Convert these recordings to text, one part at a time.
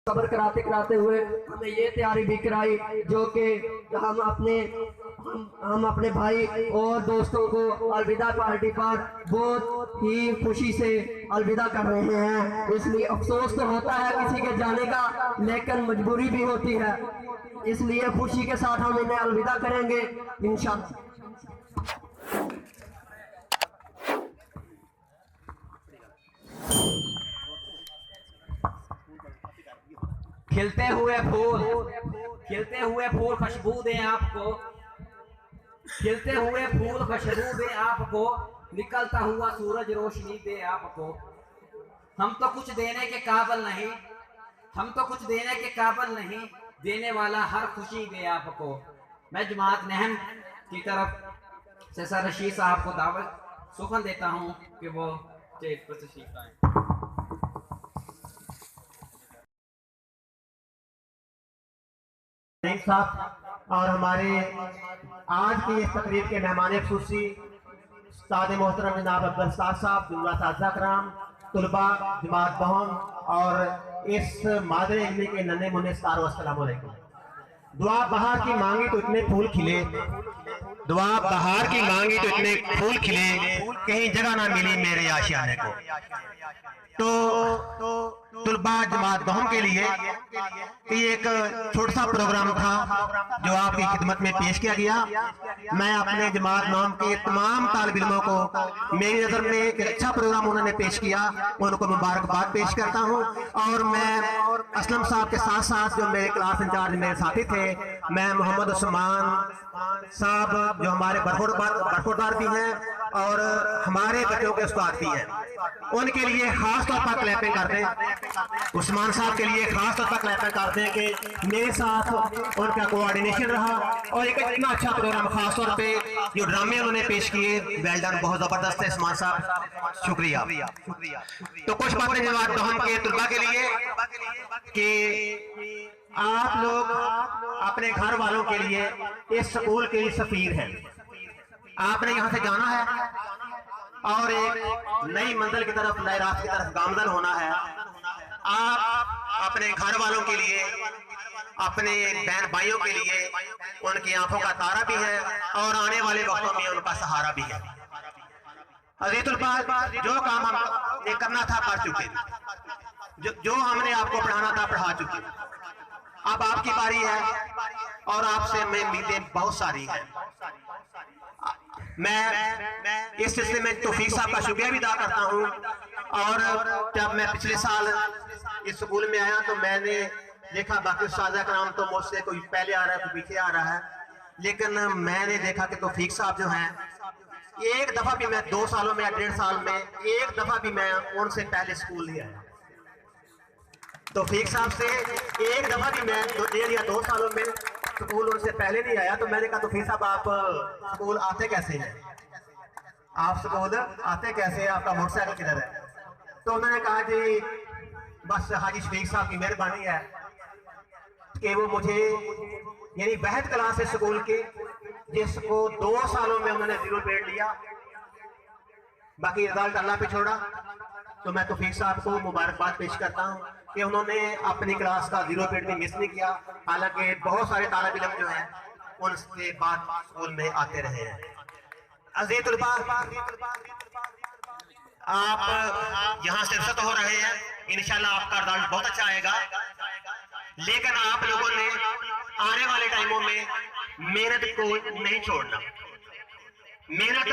सब्र कराते कराते हुए हमें ये तैयारी भी कराई जो कि हम अपने भाई और दोस्तों को अलविदा पार्टी पर बहुत ही खुशी से अलविदा कर रहे हैं। इसलिए अफसोस तो होता है किसी के जाने का, लेकिन मजबूरी भी होती है, इसलिए खुशी के साथ हम इन्हें अलविदा करेंगे इंशाअल्लाह। खिलते हुए फूल खुशबू दे आपको, खिलते हुए फूल खुशबू दे आपको, निकलता हुआ सूरज रोशनी दे आपको। हम तो कुछ देने के काबिल नहीं, हम तो कुछ देने के काबिल नहीं, देने वाला हर खुशी दे आपको। मैं जमात नहम की तरफ से सर रशीद साहब को दावत सुखन देता हूँ कि वो स्टेज पर तशरीफ लाएं। साहब और हमारे आज की इस तकरीब के मेहमान खुसूसी उस्ताद मोहतरम जनाब अब्दुल साहब, जुमला साज़ा कराम, तुलबा, जमात बहन और इस मादरे इल्मी के नन्हे मुन्ने सारों, अस्सलाम वालेकुम। दुआ बहार की मांगी तो इतने फूल खिले, दुआ बहार की मांगी तो इतने फूल खिले, कहीं जगह ना मिली मेरे आशियाने को। तो तुलबा जमात बहन के लिए एक छोटा सा प्रोग्राम था जो आपकी खिदमत में पेश किया गया। मैं अपने जमात नाम के तमाम तालिब इल्मों को, मेरी नज़र में एक अच्छा प्रोग्राम उन्होंने पेश किया, उनको मुबारकबाद पेश करता हूँ। और मैं असलम साहब के साथ साथ जो मेरे क्लास इंचार्ज मेरे साथी थे, मैं मोहम्मद उस्मान साहब जो हमारे बरखुरदार भी हैं और हमारे बच्चों के उस्ताद भी हैं, उनके लिए खास तौर पर क्लैपिंग करते हैं। उस्मान साहब के लिए खास तौर पर क्लैपिंग करते हैं कि मेरे साथ उनका कोऑर्डिनेशन रहा और एक इतना अच्छा प्रोग्राम, खास तौर पे जो ड्रामे उन्होंने पेश किए, वेल डन, बहुत जबरदस्त है उस्मान साहब, शुक्रिया। तो कुछ बातें जवाब तो हम के तुलबा के लिए कि आप लोग अपने घर वालों के लिए इस स्कूल के सफीर हैं। आपने यहाँ से जाना है और एक नई मंजिल की तरफ, नए रास्ते की तरफ गामजन होना है। आप अपने घर वालों के लिए, अपने बहन भाइयों के लिए उनकी आंखों का तारा भी है और आने वाले वक्तों में उनका सहारा भी है। अज़ीज़ुल बाज़, जो काम हमने करना था कर चुके, जो हमने आपको पढ़ाना था पढ़ा चुके। अब आपकी बारी है और आपसे मैं उम्मीदें बहुत सारी हैं। मैं इस सिलसिले में तौफीक साहब का शुक्रिया भी अदा करता हूँ। और जब मैं पिछले साल इस स्कूल में आया तो मैंने देखा बाकी उस्ताद कराम तो मुझसे कोई पहले आ रहा है, कोई पीछे आ रहा है, लेकिन मैंने देखा कि तौफीक साहब जो हैं, एक दफा भी मैं 2 सालों में या 1.5 साल में एक दफा भी मैं उनसे पहले स्कूल नहीं आया। तौफीक साहब से एक दफा भी मैं 1.5 या 2 सालों में स्कूल उनसे पहले नहीं आया। तो मैंने कहा तौफीक साहब आप स्कूल आते कैसे हैं, आप स्कूल आते कैसे हैं, आपका मोटरसाइकिल किधर है? तो उन्होंने कहा जी बस हाजी शफीक साहब की मेहरबानी है कि वो मुझे यानी वहद क्लास है स्कूल के, जिसको 2 सालों में उन्होंने 0 ग्रेड लिया, बाकी रिजल्ट अल्लाह पे छोड़ा। तो मैं तौफीक साहब को मुबारकबाद पेश करता हूँ कि उन्होंने अपनी क्लास का 0 ग्रेड भी मिस नहीं किया, हालांकि बहुत सारे तालिब इल्म जो हैं उनके बाद स्कूल में आते रहे हैं। अज़ीज़ुल बाज़, आप यहाँ से रुखसत हो रहे हैं, इंशाल्लाह आपका रिजल्ट बहुत अच्छा आएगा, लेकिन आप लोगों ने आने वाले टाइमों में मेहनत को नहीं छोड़ना। मेहनत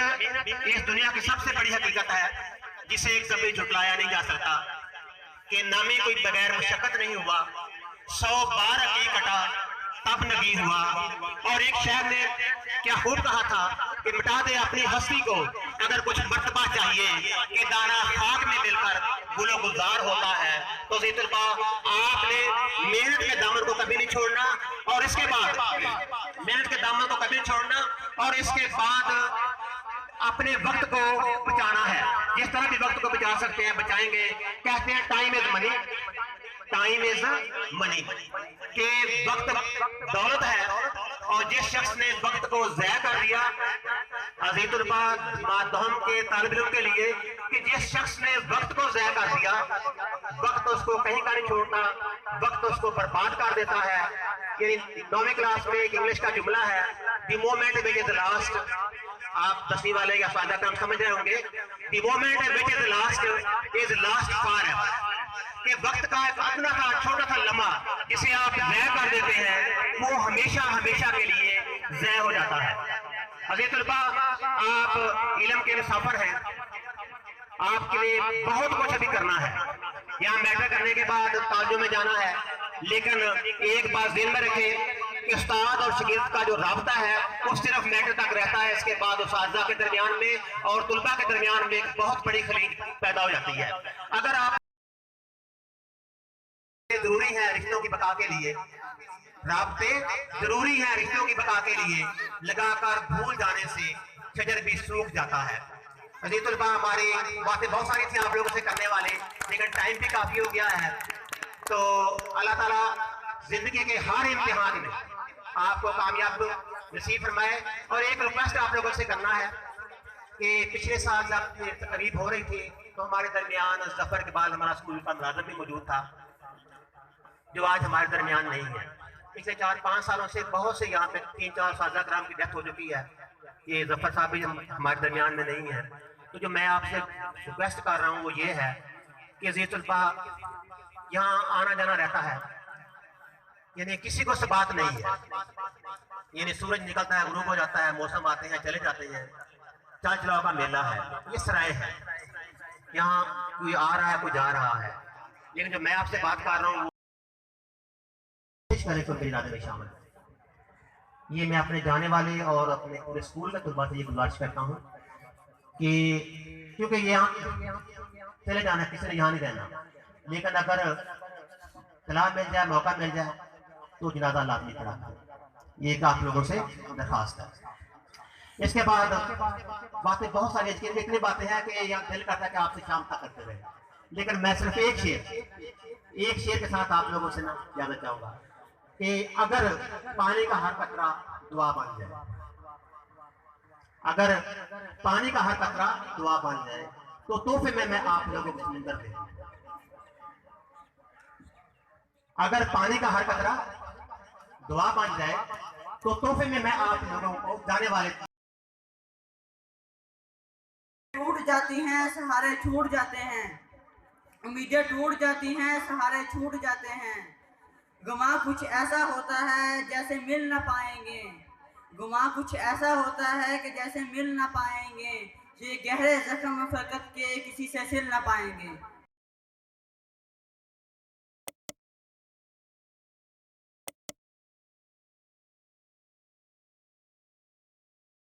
इस दुनिया की सबसे बड़ी हकीकत है जिसे कभी झुटलाया नहीं जा सकता कि नामे कोई बगैर मशक्कत नहीं हुआ, 100 बार अकील कटा तब नबी हुआ। और एक शायर ने क्या खूब कहा था कि मिटा दे अपनी हस्ती को अगर कुछ मर्तबा चाहिए कि दाना खाक में मिलकर गुलो गुजार होता है। तो ज़ीतुल्बा आपने मेहनत के दामन को कभी नहीं छोड़ना और इसके बाद मेहनत के दामन को कभी नहीं छोड़ना और इसके बाद अपने वक्त को बचाना है। जिस तरह भी वक्त को बचा सकते हैं बचाएंगे। कहते हैं time is money, time is money, के वक्त दौलत है और जिस शख्स ने वक्त को ज़ाया कर दिया, अज़ीज़ुल बाज़ के तालिब इल्म के लिए कि जिस शख्स ने वक्त को ज़ाया कर दिया, वक्त उसको कहीं का नहीं छोड़ता। वक्त उसको बर्बाद कर देता है। ये 9वीं क्लास में एक इंग्लिश का जुमला है, the moment which is last. आप 10वीं वाले या सादा काम समझ रहे होंगे, the moment which is last for ever. कि वक्त का एक अदना सा छोटा सा लम्हा जिसे आप ज़ाया कर देते हैं, वो हमेशा हमेशा के लिए ज़ाया हो जाता है। अज़ीज़ तलबा, आप इल्म के मुसाफिर हैं, आपके लिए बहुत कुछ अभी करना है। यहाँ मैटर करने के बाद ताल्लुम में जाना है, लेकिन एक बात ज़हन में रखें कि उस्ताद और शागिर्द का जो राब्ता है वो सिर्फ मैटर तक रहता है। इसके बाद उस्तादा के दरमियान में और तुलबा के दरमियान में एक बहुत बड़ी खलीज पैदा हो जाती है। अगर आप जरूरी है रिश्तों की बका के लिए, राब्ते जरूरी है रिश्तों की बका के लिए, लगाकर भूल जाने से शजर भी सूख जाता है। अज़ीज़ तलबा, हमारी बातें बहुत सारी थी आप लोगों से करने वाले, लेकिन टाइम भी काफी हो गया है। तो अल्लाह ताला जिंदगी के हर इम्तिहान में आपको कामयाब नसीब फरमाए। और एक रिक्वेस्ट आप लोगों से करना है कि पिछले साल जब ये तकरीब हो रही थी तो हमारे दरमियान जफर इकबाल हमारा स्कूल का मुलाजिम भी मौजूद था, जो आज हमारे दरमियान नहीं है। पिछले 4-5 सालों से बहुत से यहाँ पे 3-4 सादा कराम की डेथ हो चुकी है। ये जफर साहब भी हमारे दरमियान में नहीं है। तो जो मैं आपसे रिक्वेस्ट कर रहा हूँ वो ये है कि अज़ीज़ तलबा, यहाँ आना जाना रहता है, यानी किसी को सबात नहीं है। यानी सूरज निकलता है, गुरूब हो जाता है, मौसम आते हैं चले जाते हैं, चाल चलाव का मेला है, ये सराय है। यहाँ कोई आ रहा है, कोई जा रहा है। लेकिन जो मैं आपसे बात कर रहा हूँ में शामिल, ये मैं अपने जाने वाले और अपने पूरे स्कूल के तलबा से ये गुजारिश करता हूँ कि क्योंकि ये यहाँ चले जाना, किसी ने यहाँ नहीं रहना, लेकिन अगर तलाब मिल जाए, मौका मिल जाए तो जनाजा लाजमी पड़ा था। ये एक आप लोगों से दरखास्त है। इसके बाद बातें बहुत सारी, इतनी बातें हैं कि यहाँ दिल करता है कि आपसे शाम तक करते रहे, लेकिन मैं सिर्फ एक शेर के साथ आप लोगों से ना जाना चाहूँगा कि अगर पानी का हर कतरा दुआ बन जाए, अगर पानी का हर कतरा दुआ बन जाए तो तोहफे में मैं आप लोगों को समंदर दे दूं। अगर पानी का हर कतरा दुआ बन जाए तो तोहफे में मैं आप लोगों को जाने वाले टूट जाती हैं, सहारे छूट जाते हैं, उम्मीदें टूट जाती हैं, सहारे छूट जाते हैं। गुमा कुछ ऐसा होता है जैसे मिल ना पाएंगे, गुमा कुछ ऐसा होता है कि जैसे मिल ना पाएंगे, ये गहरे जख्म फकत के किसी से सिल ना पाएंगे।